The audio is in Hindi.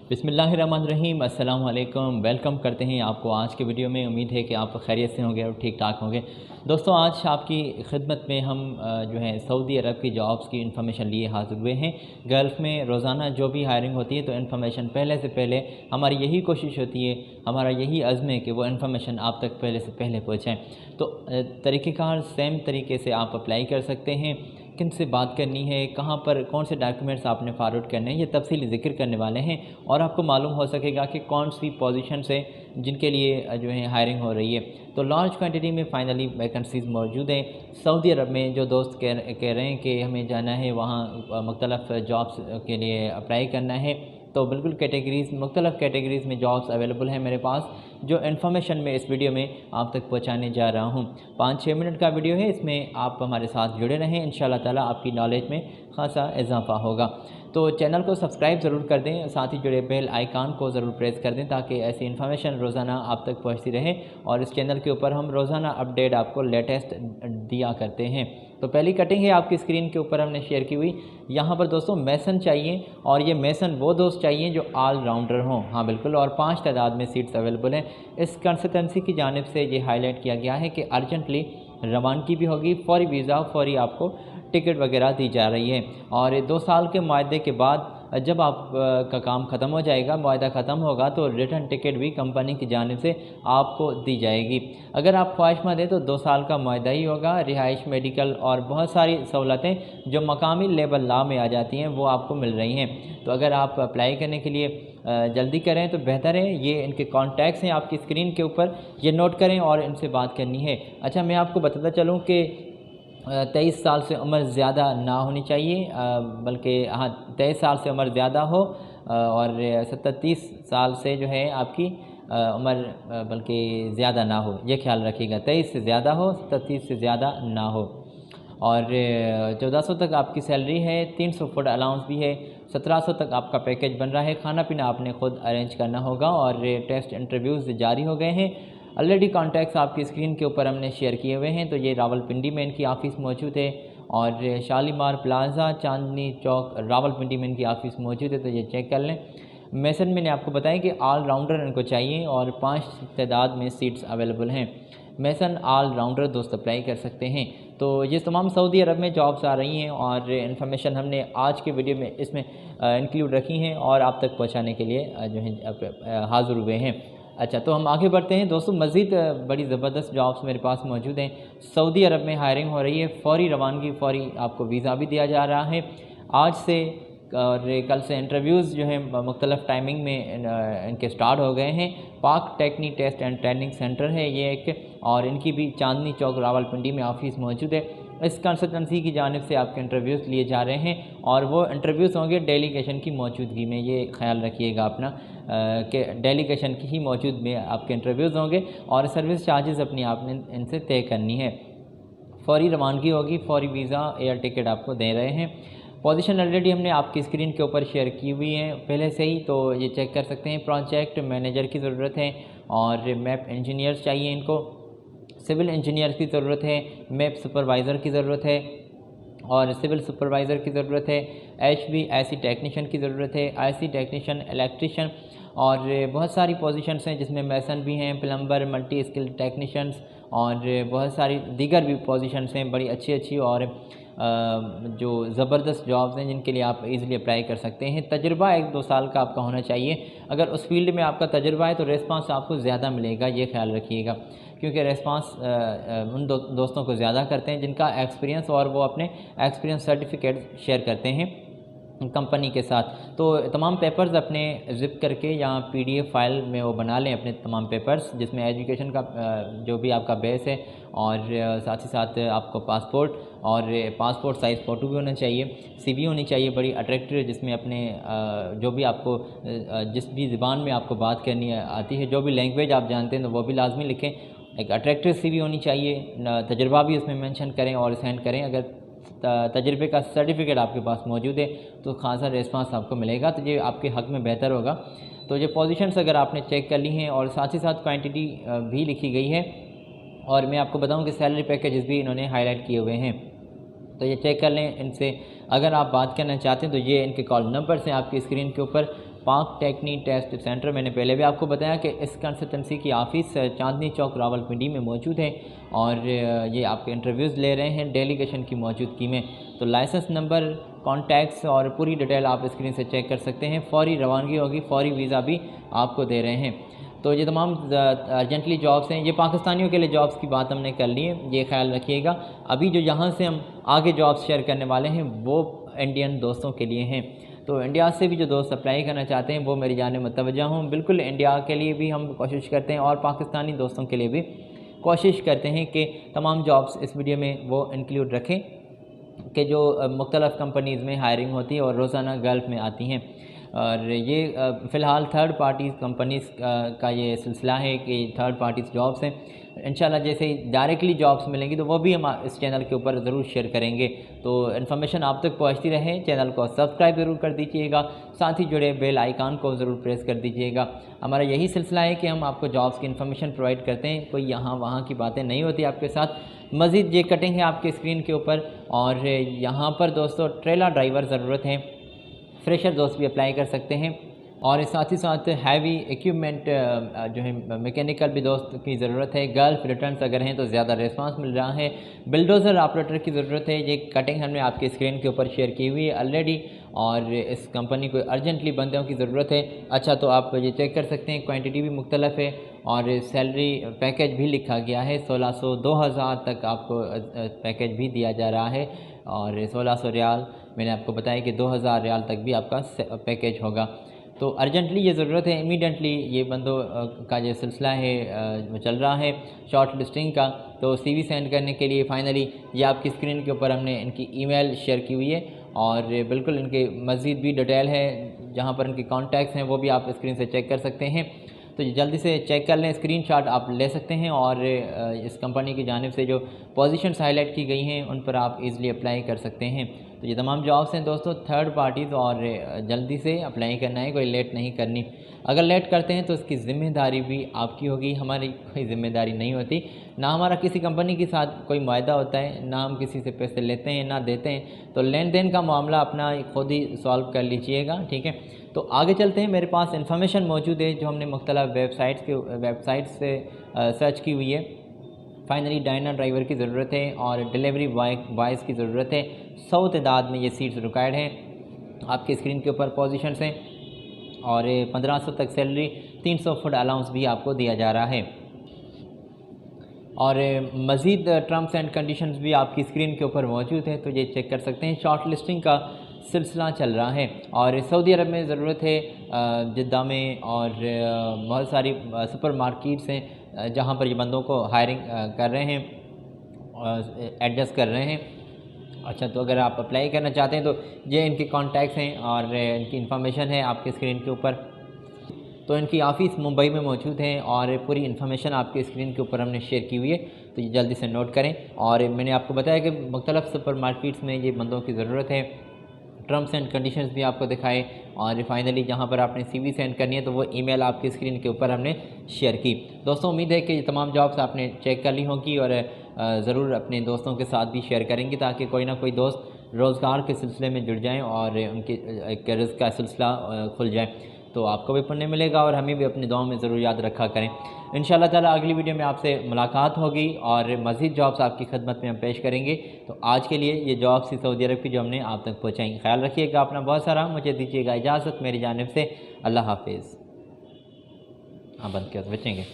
बिस्मिल्लाहिर्रहमानिर्रहीम, अस्सलाम वालेकुम। वेलकम करते हैं आपको आज के वीडियो में। उम्मीद है कि आप खैरियत से होंगे और ठीक ठाक होंगे। दोस्तों, आज आपकी खिदमत में हम जो है सऊदी अरब की जॉब्स की इन्फॉर्मेशन लिए हाज़िर हुए हैं। गल्फ़ में रोज़ाना जो भी हायरिंग होती है तो इन्फॉर्मेशन पहले से पहले हमारी यही कोशिश होती है, हमारा यही अज़्म है कि वो इन्फॉर्मेशन आप तक पहले से पहले पहुँचाएँ। तो तरीक़ेकार सेम तरीके से आप अप्लाई कर सकते हैं। किन से बात करनी है, कहाँ पर कौन से डॉक्यूमेंट्स आपने फॉरवर्ड करने हैं, ये तफ़सीली ज़िक्र करने वाले हैं और आपको मालूम हो सकेगा कि कौन सी पोजीशंस हैं जिनके लिए जो है हायरिंग हो रही है। तो लार्ज क्वांटिटी में फाइनली वैकेंसीज़ मौजूद हैं सऊदी अरब में। जो दोस्त कह रहे हैं कि हमें जाना है वहाँ मुख्तलिफ़ जॉब्स के लिए अप्लाई करना है, तो बिल्कुल मुख्तलिफ़ कैटेगरीज़ में जॉब्स अवेलेबल हैं मेरे पास, जो इन्फॉर्मेशन मैं इस वीडियो में आप तक पहुंचाने जा रहा हूं। 5-6 मिनट का वीडियो है, इसमें आप हमारे साथ जुड़े रहें। इंशाल्लाह ताला आपकी नॉलेज में खासा इजाफा होगा। तो चैनल को सब्सक्राइब ज़रूर कर दें, साथ ही जुड़े बेल आइकान को ज़रूर प्रेस कर दें ताकि ऐसी इन्फॉर्मेशन रोज़ाना आप तक पहुंचती रहे। और इस चैनल के ऊपर हम रोज़ाना अपडेट आपको लेटेस्ट दिया करते हैं। तो पहली कटिंग है आपकी स्क्रीन के ऊपर हमने शेयर की हुई। यहाँ पर दोस्तों मेसन चाहिए, और ये मेसन वो दोस्त चाहिए जो ऑल राउंडर हों। हाँ बिल्कुल, और 5 तादाद में सीट्स अवेलेबल हैं। इस कंसल्टेंसी की जानिब से ये हाईलाइट किया गया है कि अर्जेंटली रवानगी भी होगी, फौरी वीज़ा, फौरी आपको टिकट वगैरह दी जा रही है। और 2 साल के मुआहदे के बाद जब आप का काम ख़त्म हो जाएगा, मुआहदा ख़त्म होगा, तो रिटर्न टिकट भी कंपनी की जानिब से आपको दी जाएगी। अगर आप ख्वाहिशमंद हैं तो 2 साल का मुआहदा ही होगा। रिहाइश, मेडिकल और बहुत सारी सहूलतें जो मकामी लेबर लॉ में आ जाती हैं वो आपको मिल रही हैं। तो अगर आप अप्लाई करने के लिए जल्दी करें तो बेहतर है। ये इनके कॉन्टैक्ट्स हैं आपकी स्क्रीन के ऊपर, ये नोट करें और इनसे बात करनी है। अच्छा, मैं आपको बताता चलूँ कि 23 साल से उम्र ज़्यादा ना होनी चाहिए, बल्कि हाँ 23 साल से उम्र ज़्यादा हो, और 37 साल से जो है आपकी उम्र बल्कि ज़्यादा ना हो, ये ख्याल रखिएगा। 23 से ज़्यादा हो, 37 से ज़्यादा ना हो। और 1400 तक आपकी सैलरी है, 300 फूड अलाउंस भी है, 1700 तक आपका पैकेज बन रहा है। खाना पीना आपने खुद अरेंज करना होगा, और टेस्ट इंटरव्यूज़ जारी हो गए हैं। ऑलरेडी कॉन्टैक्ट्स आपकी स्क्रीन के ऊपर हमने शेयर किए हुए हैं। तो ये रावलपिंडी में इनकी ऑफ़िस मौजूद है, और शालीमार प्लाज़ा, चांदनी चौक, रावलपिंडी में इनकी ऑफ़िस मौजूद है, तो ये चेक कर लें। मैसेज मैंने आपको बताया कि ऑल राउंडर इनको चाहिए, और 5 तादाद में सीट्स अवेलेबल हैं। मैसन ऑल राउंडर दोस्त अप्लाई कर सकते हैं। तो ये तमाम सऊदी अरब में जॉब्स आ रही हैं, और इन्फॉर्मेशन हमने आज के वीडियो में इसमें इंक्लूड रखी हैं और आप तक पहुंचाने के लिए जो है हाज़िर हुए हैं। अच्छा, तो हम आगे बढ़ते हैं दोस्तों। मज़ीद बड़ी ज़बरदस्त जॉब्स मेरे पास मौजूद हैं। सऊदी अरब में हायरिंग हो रही है, फ़ौरी रवानगी, फ़ौरी आपको वीज़ा भी दिया जा रहा है आज से। और कल से इंटरव्यूज़ जो हैं मुख्तलिफ़ टाइमिंग में इनके स्टार्ट हो गए हैं। पाक टेक्नी टेस्ट एंड ट्रेनिंग सेंटर है ये एक, और इनकी भी चांदनी चौक रावलपिंडी में ऑफ़िस मौजूद है। इस कंसल्टेंसी की जानिब से आपके इंटरव्यूज़ लिए जा रहे हैं, और वो इंटरव्यूज़ होंगे डेलीगेशन की मौजूदगी में। ये ख्याल रखिएगा अपना कि डेलीगेशन की ही मौजूद में आपके इंटरव्यूज़ होंगे, और सर्विस चार्जेस अपनी आपने इनसे तय करनी है। फ़ौरी रवानगी होगी, फ़ौरी वीज़ा, एयर टिकट आपको दे रहे हैं। पोजीशन ऑलरेडी हमने आपकी स्क्रीन के ऊपर शेयर की हुई है पहले से ही, तो ये चेक कर सकते हैं। प्रोजेक्ट मैनेजर की ज़रूरत है, और मैप इंजीनियर्स चाहिए इनको, सिविल इंजीनियर्स की ज़रूरत है, मैप सुपरवाइज़र की ज़रूरत है, और सिविल सुपरवाइज़र की ज़रूरत है। HVAC टेक्नीशियन की ज़रूरत है, IC टेक्नीशियन, इलेक्ट्रीशियन, और बहुत सारी पोजीशंस हैं जिसमें मैसन भी हैं, प्लम्बर, मल्टी स्किल टेक्नीशियंस, और बहुत सारी दीगर भी पोजीशंस हैं बड़ी अच्छी अच्छी, और जो ज़बरदस्त जॉब्स हैं जिनके लिए आप इजीली अप्लाई कर सकते हैं। तजुर्बा 1-2 साल का आपका होना चाहिए। अगर उस फील्ड में आपका तजुर्बा है तो रिस्पांस आपको ज़्यादा मिलेगा, ये ख्याल रखिएगा, क्योंकि रिस्पांस उन दोस्तों को ज़्यादा करते हैं जिनका एक्सपीरियंस, और वो अपने एक्सपीरियंस सर्टिफिकेट शेयर करते हैं कंपनी के साथ। तो तमाम पेपर्स अपने ज़िप करके या PDF फाइल में वो बना लें अपने तमाम पेपर्स, जिसमें एजुकेशन का जो भी आपका बेस है, और साथ ही साथ आपको पासपोर्ट, और पासपोर्ट साइज़ फ़ोटो भी होना चाहिए, CV होनी चाहिए बड़ी अट्रैक्टिव, जिसमें अपने जो भी आपको जिस भी ज़बान में आपको बात करनी आती है, जो भी लैंग्वेज आप जानते हैं तो वो भी लाजमी लिखें। एक अट्रैक्टिव CV होनी चाहिए, तजुर्बा भी उसमें मेंशन करें और सेंड करें। अगर तजर्बे का सर्टिफिकेट आपके पास मौजूद है तो खासा रिस्पांस आपको मिलेगा, तो ये आपके हक़ में बेहतर होगा। तो ये पोजीशंस अगर आपने चेक कर ली हैं, और साथ ही साथ क्वांटिटी भी लिखी गई है, और मैं आपको बताऊं कि सैलरी पैकेजेस भी इन्होंने हाईलाइट किए हुए हैं, तो ये चेक कर लें इनसे। अगर आप बात करना चाहते हैं तो ये इनके कॉल नंबर से आपकी स्क्रीन के ऊपर पाक टेक्नी टेस्ट सेंटर। मैंने पहले भी आपको बताया कि इस कंसल्टेंसी की ऑफ़िस चांदनी चौक रावलपिंडी में मौजूद है और ये आपके इंटरव्यूज़ ले रहे हैं डेलीगेशन की मौजूदगी में। तो लाइसेंस नंबर, कॉन्टैक्ट्स और पूरी डिटेल आप स्क्रीन से चेक कर सकते हैं। फ़ौरी रवानगी होगी, फ़ौरी वीज़ा भी आपको दे रहे हैं। तो ये तमाम अर्जेंटली जॉब्स हैं। ये पाकिस्तानियों के लिए जॉब्स की बात हमने कर ली है, ये ख्याल रखिएगा। अभी जो यहाँ से हम आगे जॉब्स शेयर करने वाले हैं वो इंडियन दोस्तों के लिए हैं। तो इंडिया से भी जो दोस्त अप्लाई करना चाहते हैं वो मेरी जानिब मुतवज्जा हों। बिल्कुल इंडिया के लिए भी हम कोशिश करते हैं और पाकिस्तानी दोस्तों के लिए भी कोशिश करते हैं कि तमाम जॉब्स इस वीडियो में वो इंक्लूड रखें कि जो मुख्तलिफ़ कंपनीज़ में हायरिंग होती है और रोज़ाना गल्फ़ में आती हैं। और ये फ़िलहाल थर्ड पार्टी कंपनीज़ का ये सिलसिला है कि थर्ड पार्टीज़ जॉब्स हैं। इंशाल्लाह जैसे ही डायरेक्टली जॉब्स मिलेंगी तो वो भी हम इस चैनल के ऊपर ज़रूर शेयर करेंगे। तो इन्फॉर्मेशन आप तक पहुंचती रहे। चैनल को सब्सक्राइब ज़रूर कर दीजिएगा, साथ ही जुड़े बेल आइकन को ज़रूर प्रेस कर दीजिएगा। हमारा यही सिलसिला है कि हम आपको जॉब्स की इन्फॉर्मेशन प्रोवाइड करते हैं, कोई यहाँ वहाँ की बातें नहीं होती आपके साथ। मज़ीद ये कटिंग है आपके स्क्रीन के ऊपर। और यहाँ पर दोस्तों ट्रेलर ड्राइवर ज़रूरत है, फ्रेशर दोस्त भी अप्लाई कर सकते हैं और साथ ही साथ हैवी इक्विपमेंट जो है मैकेनिकल भी दोस्त की ज़रूरत है। गल्फ रिटर्न्स अगर हैं तो ज़्यादा रिस्पांस मिल रहा है। बिल्डोज़र ऑपरेटर की ज़रूरत है। ये कटिंग हमने आपकी स्क्रीन के ऊपर शेयर की हुई है ऑलरेडी और इस कंपनी को अर्जेंटली बंदों की ज़रूरत है। अच्छा, तो आप ये चेक कर सकते हैं, क्वांटिटी भी मुख्तलिफ है और सैलरी पैकेज भी लिखा गया है। 1600 2000 तक आपको पैकेज भी दिया जा रहा है और 1600 रियाल मैंने आपको बताया कि 2000 रियाल तक भी आपका पैकेज होगा। तो अर्जेंटली ये ज़रूरत है, इमीडिएटली ये बंदों का जो सिलसिला है चल रहा है शॉर्ट लिस्टिंग का। तो सीवी सेंड करने के लिए फाइनली ये आपकी स्क्रीन के ऊपर हमने इनकी ईमेल शेयर की हुई है और बिल्कुल इनके मज़ीद भी डिटेल है, जहाँ पर इनके कॉन्टैक्ट्स हैं वो भी आप स्क्रीन से चेक कर सकते हैं। तो जल्दी से चेक कर लें, स्क्रीनशॉट आप ले सकते हैं और इस कंपनी की जानिब से जो पोजीशंस हाईलाइट की गई हैं उन पर आप इजीली अप्लाई कर सकते हैं। तो ये तमाम जॉब्स हैं दोस्तों थर्ड पार्टीज़ और जल्दी से अप्लाई करना है, कोई लेट नहीं करनी। अगर लेट करते हैं तो इसकी ज़िम्मेदारी भी आपकी होगी, हमारी कोई ज़िम्मेदारी नहीं होती। ना हमारा किसी कंपनी के साथ कोई मुआहदा होता है, ना हम किसी से पैसे लेते हैं ना देते हैं। तो लेन देन का मामला अपना खुद ही सॉल्व कर लीजिएगा, ठीक है। तो आगे चलते हैं। मेरे पास इन्फॉर्मेशन मौजूद है जो हमने मुख्तलिफ़ वेबसाइट से सर्च की हुई है। फाइनली डाइनर ड्राइवर की ज़रूरत है और डिलीवरी बॉयज़ की ज़रूरत है। 100 तादाद में ये सीट्स रिक्वायर्ड हैं। आपके स्क्रीन के ऊपर पोजीशंस हैं और 1500 तक सैलरी, 300 फूड अलाउंस भी आपको दिया जा रहा है और मज़ीद टर्म्स एंड कंडीशंस भी आपकी स्क्रीन के ऊपर मौजूद है। तो ये चेक कर सकते हैं। शॉर्ट लिस्टिंग का सिलसिला चल रहा है और सऊदी अरब में ज़रूरत है, जिद्दा में और बहुत सारी सुपर मार्केट्स हैं जहाँ पर ये बंदों को हायरिंग कर रहे हैं, एडजस्ट कर रहे हैं। अच्छा, तो अगर आप अप्लाई करना चाहते हैं तो ये इनके कॉन्टैक्ट्स हैं और इनकी इन्फॉर्मेशन है आपके स्क्रीन के ऊपर। तो इनकी ऑफ़िस मुंबई में मौजूद है और पूरी इन्फॉर्मेशन आपके स्क्रीन के ऊपर हमने शेयर की हुई है, तो ये जल्दी से नोट करें। और मैंने आपको बताया कि मुख्तलिफ़ सुपर मार्केट्स में ये बंदों की ज़रूरत है। टर्म्स एंड कंडीशंस भी आपको दिखाए और फाइनली जहाँ पर आपने सीवी सेंड करनी है तो वो ईमेल आपकी स्क्रीन के ऊपर हमने शेयर की। दोस्तों उम्मीद है कि ये तमाम जॉब्स आपने चेक कर ली होंगी और ज़रूर अपने दोस्तों के साथ भी शेयर करेंगे ताकि कोई ना कोई दोस्त रोज़गार के सिलसिले में जुड़ जाएँ और उनके एक रिज़्क़ का सिलसिला खुल जाए। तो आपको भी पुण्य मिलेगा और हमें भी अपनी दुआओं में ज़रूर याद रखा करें। इंशाल्लाह ताला अगली वीडियो में आपसे मुलाकात होगी और मज़ीद जॉब्स आपकी खिदमत में हम पेश करेंगे। तो आज के लिए ये जॉब्स थी सऊदी अरब की जो हमने आप तक पहुँचाई। ख्याल रखिएगा अपना बहुत सारा, मुझे दीजिएगा इजाज़त मेरी जानिब से। अल्लाह हाफिज़। हाँ, बंद किया तो बचेंगे।